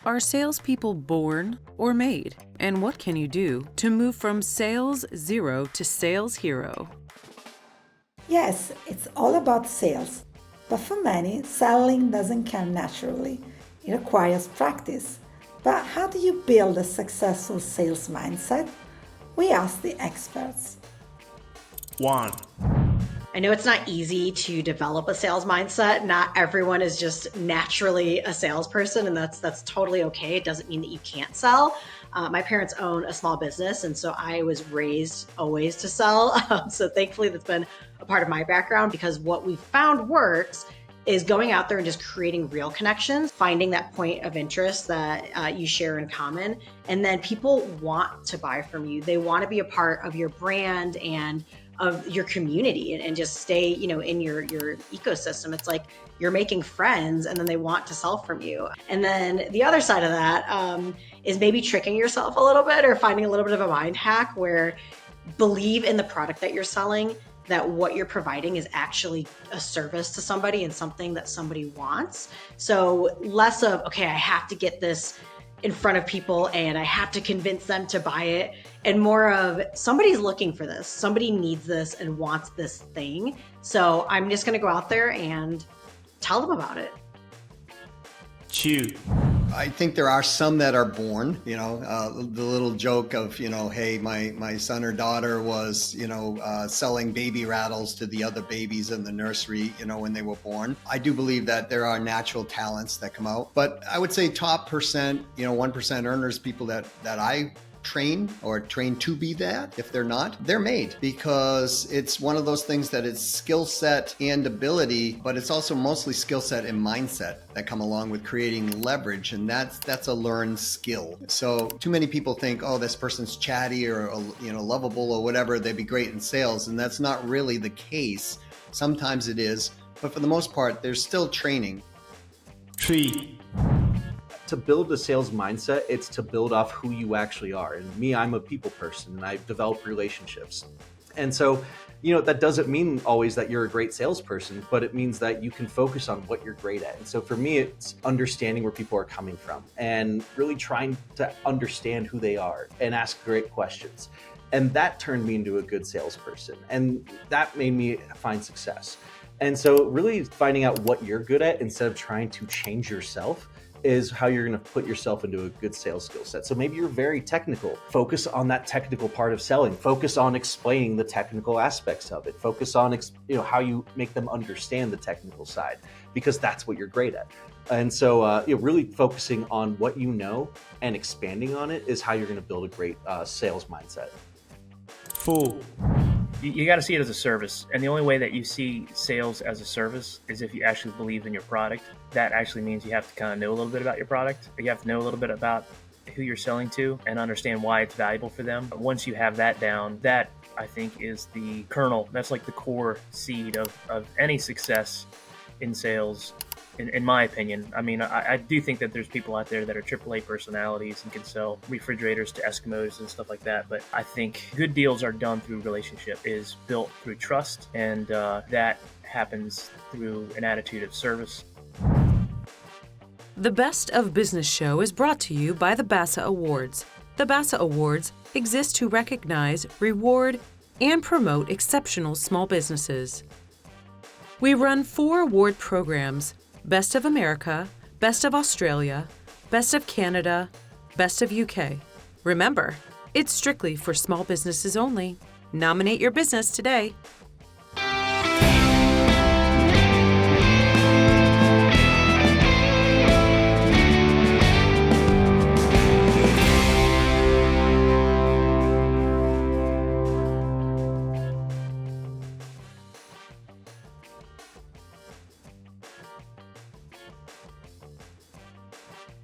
Are salespeople born or made? And what can you do to move from sales zero to sales hero? Yes, it's all about sales. But for many, selling doesn't come naturally. It requires practice. But how do you build a successful sales mindset? We asked the experts. 1. I know it's not easy to develop a sales mindset. Not everyone is just naturally a salesperson, and that's totally okay. It doesn't mean that you can't sell. My parents own a small business, and so I was raised always to sell. So thankfully, that's been a part of my background, because what we found works is going out there and just creating real connections, finding that point of interest that you share in common. And then people want to buy from you. They want to be a part of your brand and of your community, and just stay, in your ecosystem. It's like you're making friends, and then they want to sell from you. And then the other side of that is maybe tricking yourself a little bit, or finding a little bit of a mind hack where believe in the product that you're selling, that what you're providing is actually a service to somebody and something that somebody wants. So less of, okay, I have to get this in front of people and I have to convince them to buy it, and more of, somebody's looking for this, somebody needs this and wants this thing. So I'm just going to go out there and tell them about it. 2. I think there are some that are born, the little joke of, hey, my son or daughter was, selling baby rattles to the other babies in the nursery, when they were born. I do believe that there are natural talents that come out, but I would say top percent, 1% earners, people that I train or train to be that. If they're not, they're made, because it's one of those things that it's skill set and ability, but it's also mostly skill set and mindset that come along with creating leverage. And that's a learned skill. So too many people think, oh, this person's chatty or, lovable or whatever, they'd be great in sales. And that's not really the case. Sometimes it is, but for the most part, there's still training. 3. To build a sales mindset, it's to build off who you actually are. And me, I'm a people person, and I develop relationships. And so, that doesn't mean always that you're a great salesperson, but it means that you can focus on what you're great at. And so for me, it's understanding where people are coming from and really trying to understand who they are and ask great questions. And that turned me into a good salesperson. And that made me find success. And so really finding out what you're good at instead of trying to change yourself is how you're going to put yourself into a good sales skill set. So maybe you're very technical. Focus on that technical part of selling. Focus on explaining the technical aspects of it. Focus on how you make them understand the technical side, because that's what you're great at. And so really focusing on what you know and expanding on it is how you're going to build a great sales mindset. 4. You got to see it as a service. And the only way that you see sales as a service is if you actually believe in your product. That actually means you have to kind of know a little bit about your product. You have to know a little bit about who you're selling to and understand why it's valuable for them. Once you have that down, that I think is the kernel. That's like the core seed of any success in sales. In my opinion. I mean, I do think that there's people out there that are AAA personalities and can sell refrigerators to Eskimos and stuff like that. But I think good deals are done through relationship, is built through trust, and that happens through an attitude of service. The Best of Business Show is brought to you by the BASA Awards. The BASA Awards exist to recognize, reward, and promote exceptional small businesses. We run 4 award programs: Best of America, Best of Australia, Best of Canada, Best of UK. Remember, it's strictly for small businesses only. Nominate your business today.